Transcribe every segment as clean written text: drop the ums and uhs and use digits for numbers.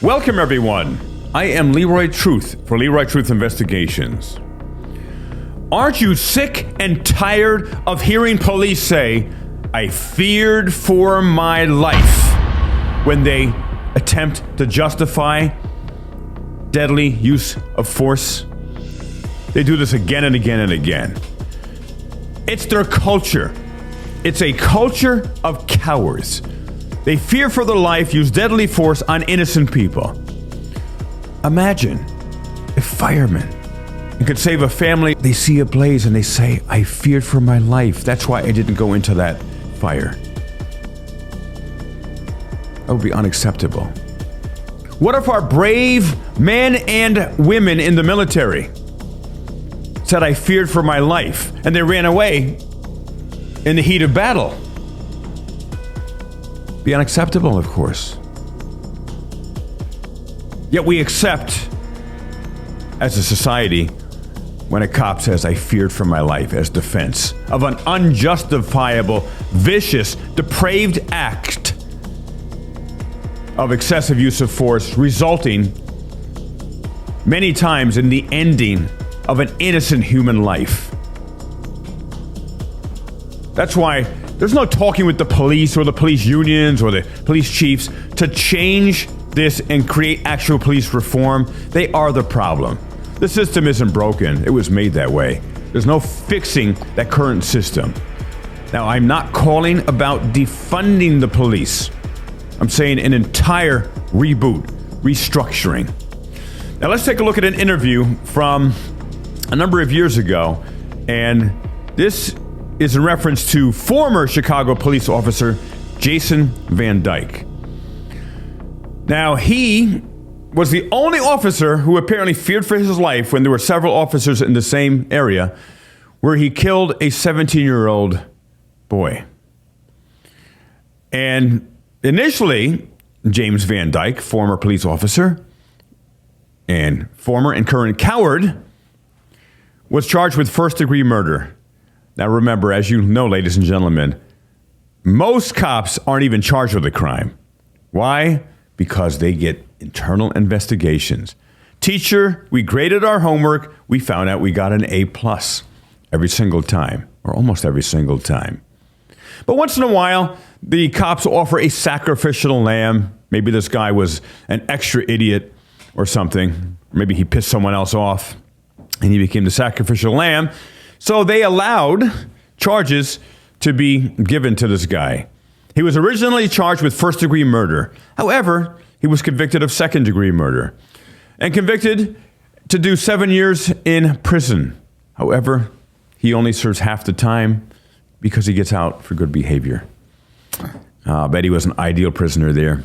Welcome, everyone. I am Leroy Truth for Leroy Truth Investigations. Aren't you sick and tired of hearing police say, "I feared for my life," when they attempt to justify deadly use of force? They do this again and again and again. It's their culture. It's a culture of cowards. They fear for their life, use deadly force on innocent people. Imagine if firemen could save a family. They see a blaze and they say, "I feared for my life. That's why I didn't go into that fire." That would be unacceptable. What if our brave men and women in the military said, "I feared for my life," and they ran away in the heat of battle? Be unacceptable, of course. Yet we accept, as a society, when a cop says, "I feared for my life," as defense of an unjustifiable, vicious, depraved act of excessive use of force, resulting many times in the ending of an innocent human life. That's why there's no talking with the police or the police unions or the police chiefs to change this and create actual police reform. They are the problem. The system isn't broken. It was made that way. There's no fixing that current system. Now, I'm not calling about defunding the police. I'm saying an entire reboot, restructuring. Now, let's take a look at an interview from a number of years ago, and this is in reference to former Chicago police officer Jason Van Dyke. Now, he was the only officer who apparently feared for his life when there were several officers in the same area, where he killed a 17-year-old boy. And initially, James Van Dyke, former police officer and former and current coward, was charged with first-degree murder. Now remember, as you know, ladies and gentlemen, most cops aren't even charged with a crime. Why? Because they get internal investigations. Teacher, we graded our homework. We found out we got an A+ every single time, or almost every single time. But once in a while, the cops offer a sacrificial lamb. Maybe this guy was an extra idiot or something. Maybe he pissed someone else off and he became the sacrificial lamb. So they allowed charges to be given to this guy. He was originally charged with first-degree murder. However, he was convicted of second-degree murder and convicted to do 7 years in prison. However, he only serves half the time because he gets out for good behavior. I bet he was an ideal prisoner there.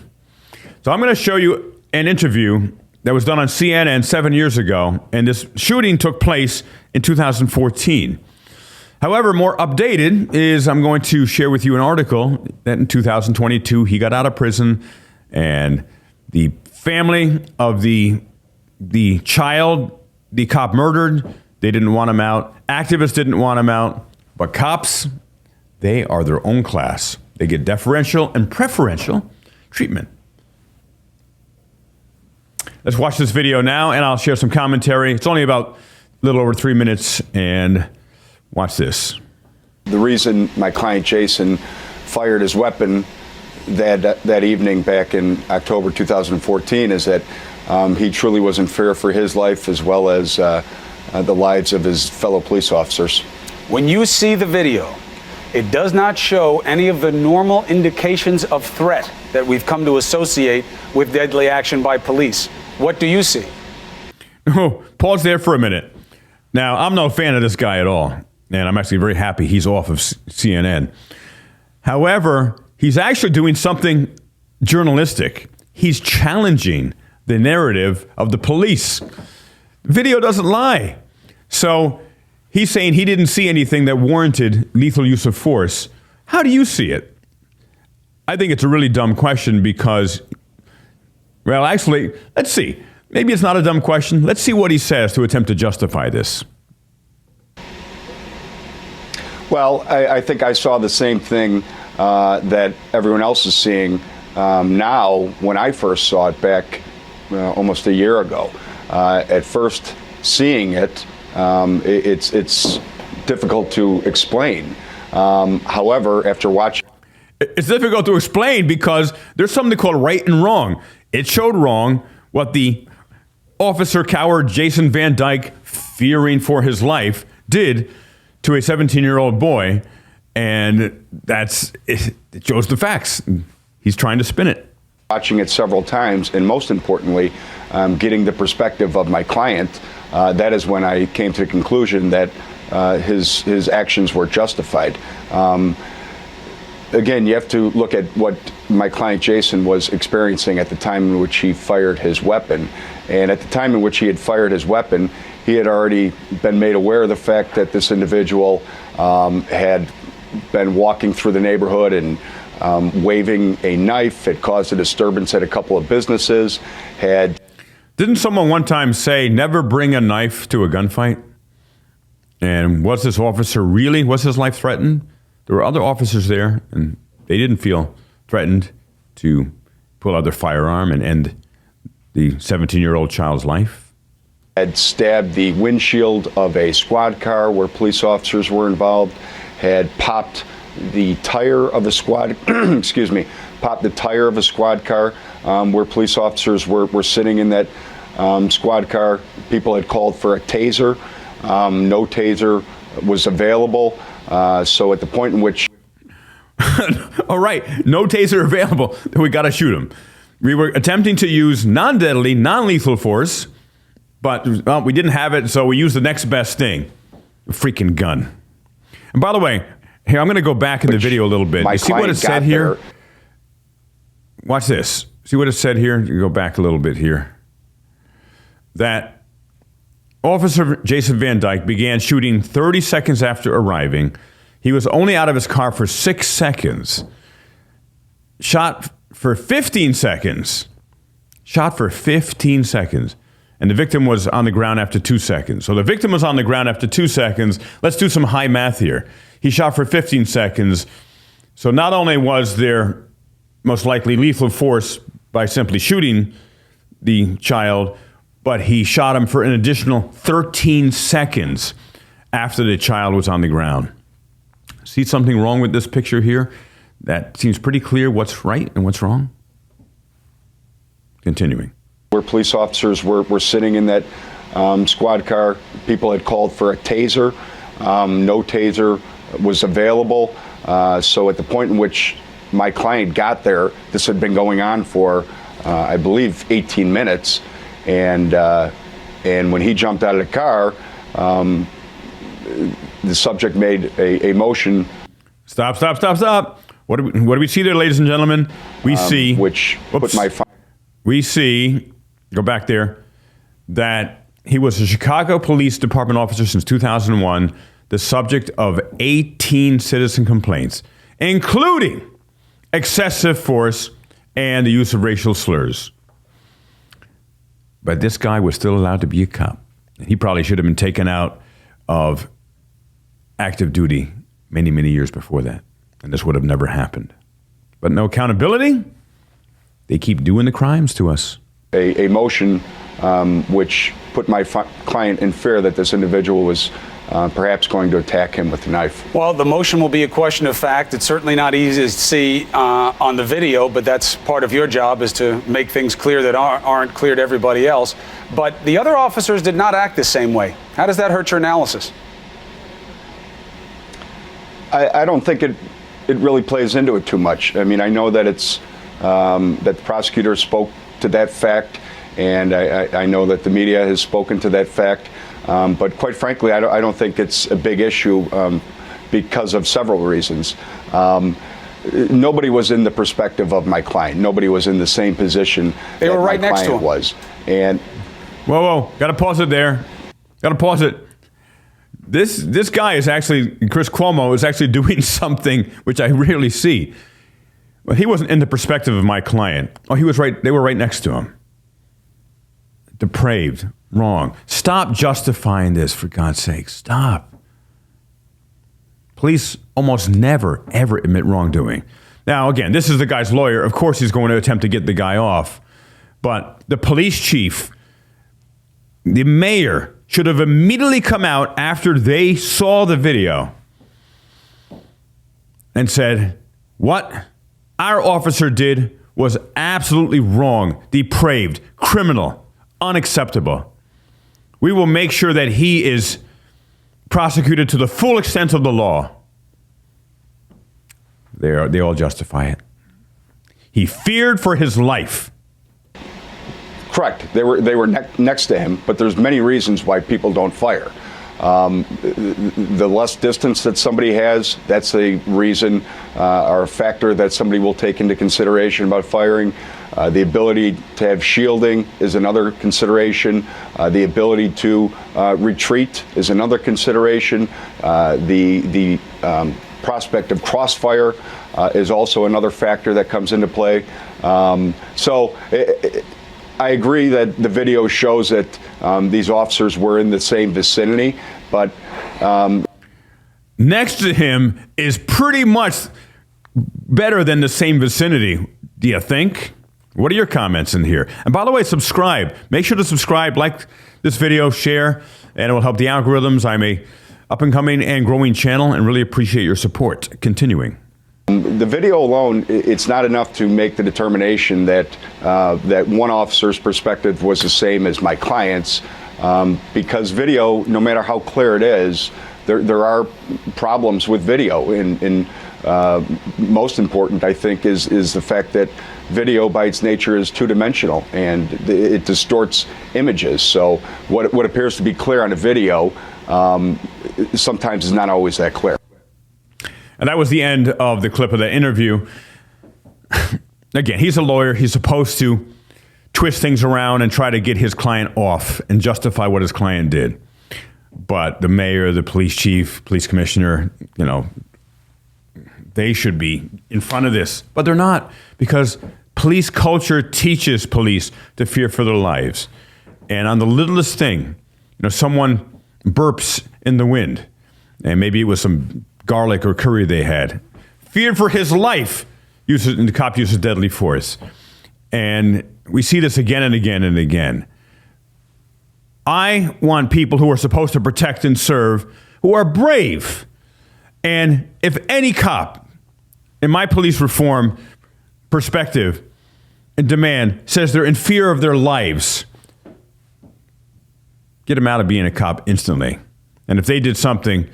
So I'm going to show you an interview that was done on CNN 7 years ago, and this shooting took place in 2014. However, more updated is I'm going to share with you an article that in 2022 he got out of prison, and the family of the child the cop murdered, they didn't want him out. Activists didn't want him out. But cops, they are their own class. They get deferential and preferential treatment. Let's watch this video now, and I'll share some commentary. It's only about a little over 3 minutes, and watch this. The reason my client Jason fired his weapon that evening back in October 2014 is that he truly was in fear for his life as well as the lives of his fellow police officers. When you see the video, it does not show any of the normal indications of threat that we've come to associate with deadly action by police. What do you see? Oh, pause there for a minute. Now, I'm no fan of this guy at all, and I'm actually very happy he's off of CNN. However, he's actually doing something journalistic. He's challenging the narrative of the police. Video doesn't lie. So he's saying he didn't see anything that warranted lethal use of force. How do you see it? I think it's a really dumb question because, well, actually, let's see. Maybe it's not a dumb question. Let's see what he says to attempt to justify this. Well, I think I saw the same thing that everyone else is seeing now when I first saw it back almost a year ago. At first, seeing it, it's difficult to explain. However, after watching, it's difficult to explain because there's something called right and wrong. It showed wrong what the officer coward Jason Van Dyke, fearing for his life, did to a 17-year-old boy, and it shows the facts. He's trying to spin it. Watching it several times, and most importantly, getting the perspective of my client, that is when I came to the conclusion that his actions were justified. Again, you have to look at what my client Jason was experiencing at the time in which he fired his weapon. And at the time in which he had fired his weapon, he had already been made aware of the fact that this individual had been walking through the neighborhood and waving a knife. Had caused a disturbance at a couple of businesses. Didn't someone one time say, never bring a knife to a gunfight? And was his life threatened? There were other officers there, and they didn't feel threatened to pull out their firearm and end the 17-year-old child's life. Had stabbed the windshield of a squad car where police officers were involved, had popped the tire of a squad, popped the tire of a squad car where police officers were sitting in that squad car. People had called for a taser. No taser was available. So at the point in which... All right, no taser available, we got to shoot him. We were attempting to use non-deadly, non-lethal force, but we didn't have it, so we used the next best thing, a freaking gun. And by the way, here, I'm going to go back in the video a little bit. You see what it said here? Watch this. See what it said here? You go back a little bit here. That Officer Jason Van Dyke began shooting 30 seconds after arriving. He was only out of his car for 6 seconds. Shot for 15 seconds. And the victim was on the ground after 2 seconds. So the victim was on the ground after 2 seconds. Let's do some high math here. He shot for 15 seconds. So not only was there most likely lethal force by simply shooting the child, but he shot him for an additional 13 seconds after the child was on the ground. See something wrong with this picture here? That seems pretty clear what's right and what's wrong. Continuing. Where police officers were sitting in that squad car, people had called for a taser. No taser was available. So at the point in which my client got there, this had been going on for, I believe, 18 minutes. And when he jumped out of the car, the subject made a motion. Stop. What do we see there, ladies and gentlemen? We see... We see, go back there, that he was a Chicago Police Department officer since 2001, the subject of 18 citizen complaints, including excessive force and the use of racial slurs. But this guy was still allowed to be a cop. He probably should have been taken out of active duty many, many years before that. And this would have never happened. But no accountability. They keep doing the crimes to us. A motion which put my client in fear that this individual was perhaps going to attack him with a knife. Well, the motion will be a question of fact. It's certainly not easy to see on the video, but that's part of your job, is to make things clear that aren't clear to everybody else. But the other officers did not act the same way. How does that hurt your analysis? I don't think it really plays into it too much. I mean, I know that it's that the prosecutor spoke to that fact, and I know that the media has spoken to that fact. But quite frankly, I don't think it's a big issue because of several reasons. Nobody was in the perspective of my client. Nobody was in the same position they were right next to him. Was. And whoa, got to pause it there. Got to pause it. This guy is actually, Chris Cuomo is actually doing something which I rarely see. Well, he wasn't in the perspective of my client. Oh, he was right. They were right next to him. Depraved. Wrong. Stop justifying this, for God's sake. Stop. Police almost never, ever admit wrongdoing. Now, again, this is the guy's lawyer. Of course he's going to attempt to get the guy off. But the police chief, the mayor, should have immediately come out after they saw the video and said, what our officer did was absolutely wrong, depraved, criminal, unacceptable. We will make sure that he is prosecuted to the full extent of the law. They all justify it. He feared for his life. Correct. They were next to him, but there's many reasons why people don't fire. The less distance that somebody has, that's a reason or a factor that somebody will take into consideration about firing. The ability to have shielding is another consideration. The ability to retreat is another consideration. The prospect of crossfire is also another factor that comes into play. I agree that the video shows that these officers were in the same vicinity, but next to him is pretty much better than the same vicinity. Do you think? What are your comments in here? And by the way, subscribe. Make sure to subscribe, like this video, share, and it will help the algorithms. I'm a up-and-coming and growing channel and really appreciate your support. Continuing. The video alone, it's not enough to make the determination that that one officer's perspective was the same as my client's, because video, no matter how clear it is, there are problems with video. And most important, I think, is the fact that video by its nature is two-dimensional and it distorts images. So what appears to be clear on a video sometimes is not always that clear. And that was the end of the clip of the interview. Again, he's a lawyer. He's supposed to twist things around and try to get his client off and justify what his client did. But the mayor, the police chief, police commissioner, they should be in front of this. But they're not, because police culture teaches police to fear for their lives. And on the littlest thing, someone burps in the wind, and maybe it was some garlic or curry they had, feared for his life, and the cop uses deadly force. And we see this again and again and again. I want people who are supposed to protect and serve, who are brave. And if any cop, in my police reform perspective and demand, says they're in fear of their lives, get them out of being a cop instantly. And if they did something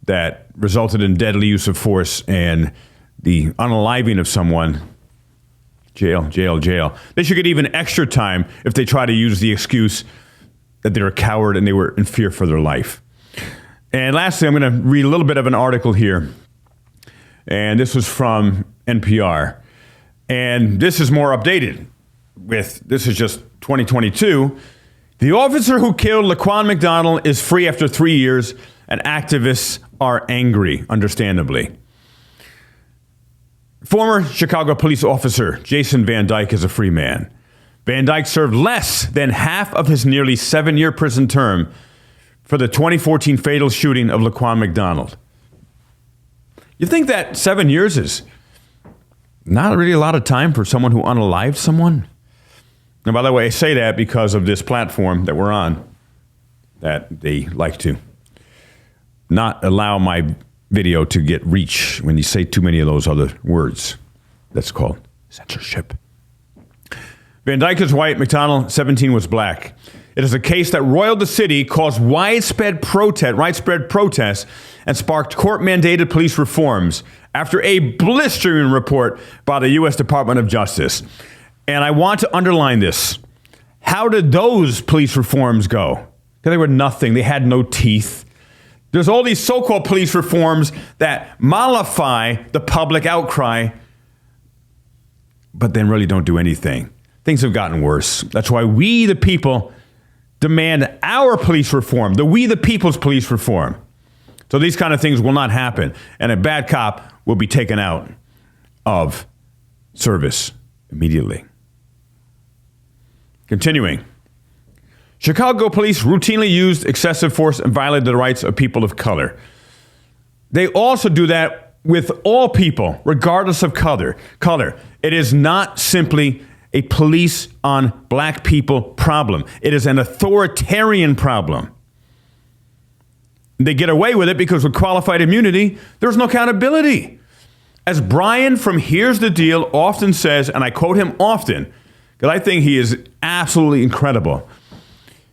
that resulted in deadly use of force and the unaliving of someone, jail, jail, jail. They should get even extra time if they try to use the excuse that they're a coward and they were in fear for their life. And lastly, I'm going to read a little bit of an article here. And this was from NPR. And this is more updated. This is just 2022. The officer who killed Laquan McDonald is free after 3 years, and activists are angry, understandably. Former Chicago police officer Jason Van Dyke is a free man. Van Dyke served less than half of his nearly 7-year prison term for the 2014 fatal shooting of Laquan McDonald. You think that 7 years is not really a lot of time for someone who unalived someone? And by the way, I say that because of this platform that we're on, that they like to not allow my video to get reach when you say too many of those other words. That's called censorship. Van Dyke is white. McDonald, 17, was black. It is a case that roiled the city, caused widespread protests, and sparked court-mandated police reforms after a blistering report by the U.S. Department of Justice. And I want to underline this. How did those police reforms go? They were nothing. They had no teeth. There's all these so-called police reforms that mollify the public outcry, but then really don't do anything. Things have gotten worse. That's why we, the people, demand our police reform, we, the people's police reform. So these kind of things will not happen, and a bad cop will be taken out of service immediately. Continuing. Chicago police routinely used excessive force and violated the rights of people of color. They also do that with all people, regardless of color. It is not simply a police on black people problem. It is an authoritarian problem. They get away with it because with qualified immunity, there's no accountability. As Brian from Here's the Deal often says, and I quote him often, because I think he is absolutely incredible.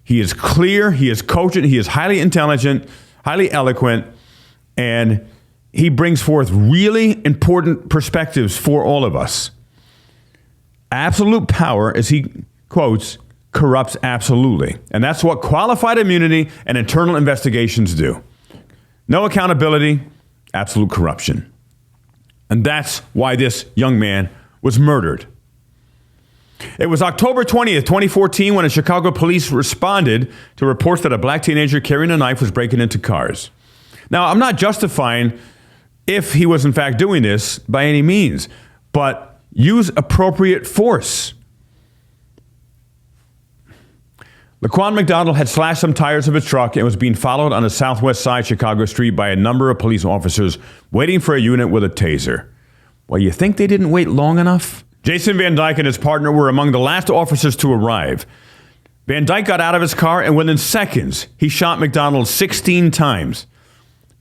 He is clear, he is cogent, he is highly intelligent, highly eloquent, and he brings forth really important perspectives for all of us. Absolute power, as he quotes, corrupts absolutely. And that's what qualified immunity and internal investigations do. No accountability, absolute corruption. And that's why this young man was murdered. It was October 20th, 2014, when the Chicago police responded to reports that a black teenager carrying a knife was breaking into cars. Now, I'm not justifying if he was in fact doing this by any means, but use appropriate force. Laquan McDonald had slashed some tires of his truck and was being followed on the southwest side Chicago street by a number of police officers waiting for a unit with a taser. Well, you think they didn't wait long enough? Jason Van Dyke and his partner were among the last officers to arrive. Van Dyke got out of his car, and within seconds, he shot McDonald 16 times.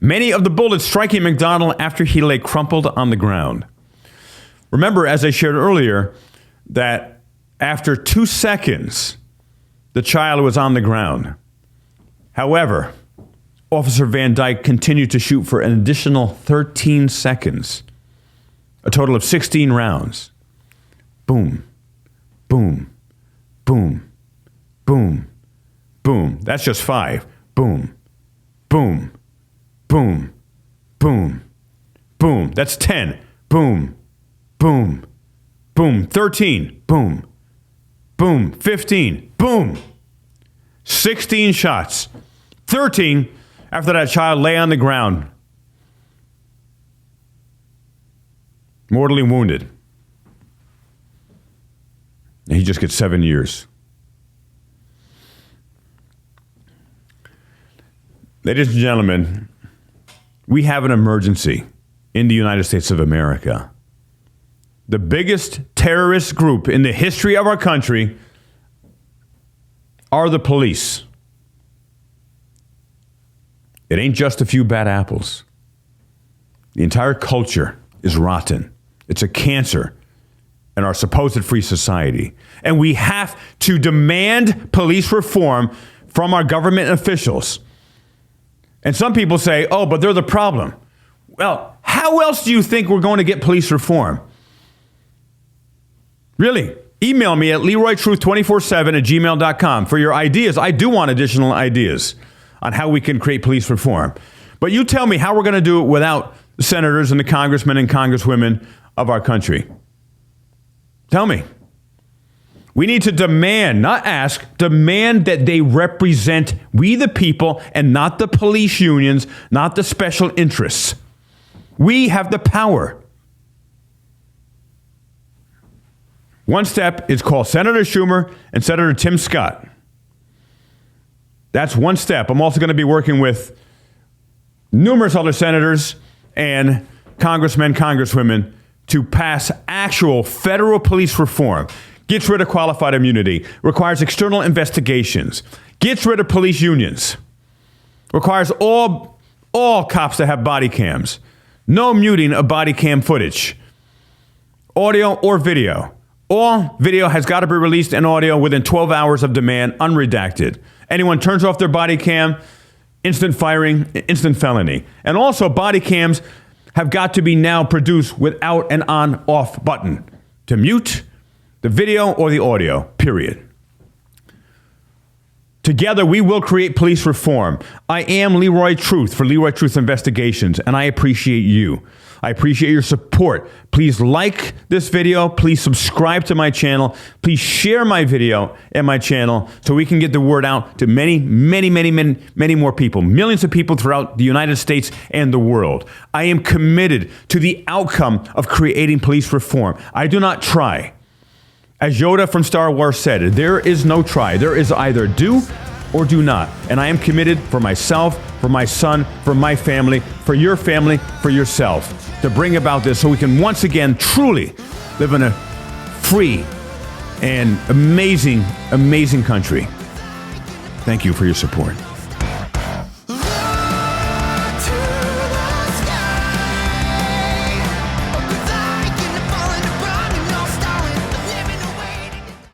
Many of the bullets striking McDonald after he lay crumpled on the ground. Remember, as I shared earlier, that after 2 seconds, the child was on the ground. However, Officer Van Dyke continued to shoot for an additional 13 seconds, a total of 16 rounds. Boom, boom, boom, boom, boom. That's just 5. Boom, boom, boom, boom, boom. That's 10. Boom, boom, boom. 13. Boom, boom. 15. Boom. 16 shots. 13 after that child lay on the ground, mortally wounded. And he just gets 7 years. Ladies and gentlemen, we have an emergency in the United States of America. The biggest terrorist group in the history of our country are the police. It ain't just a few bad apples. The entire culture is rotten. It's a cancer in our supposed free society. And we have to demand police reform from our government officials. And some people say, oh, but they're the problem. Well, how else do you think we're going to get police reform? Really? Email me at leroytruth247@gmail.com for your ideas. I do want additional ideas on how we can create police reform. But you tell me how we're going to do it without the senators and the congressmen and congresswomen of our country. Tell me. We need to demand, not ask, demand that they represent we the people and not the police unions, not the special interests. We have the power. One step is call Senator Schumer and Senator Tim Scott. That's one step. I'm also going to be working with numerous other senators and congressmen, congresswomen to pass actual federal police reform. Gets rid of qualified immunity, requires external investigations, gets rid of police unions, requires all cops to have body cams, no muting of body cam footage, audio or video. All video has got to be released in audio within 12 hours of demand, unredacted. Anyone turns off their body cam, instant firing, instant felony. And also body cams have got to be now produced without an on-off button to mute the video or the audio, period. Together, we will create police reform. I am Leroy Truth for Leroy Truth Investigations, and I appreciate you. I appreciate your support. Please like this video. Please subscribe to my channel. Please share my video and my channel so we can get the word out to many, many, many, many, many more people, millions of people throughout the United States and the world. I am committed to the outcome of creating police reform. I do not try. As Yoda from Star Wars said, there is no try. There is either do or do not. And I am committed for myself, for my son, for my family, for your family, for yourself, to bring about this so we can once again truly live in a free, and amazing, amazing country. Thank you for your support.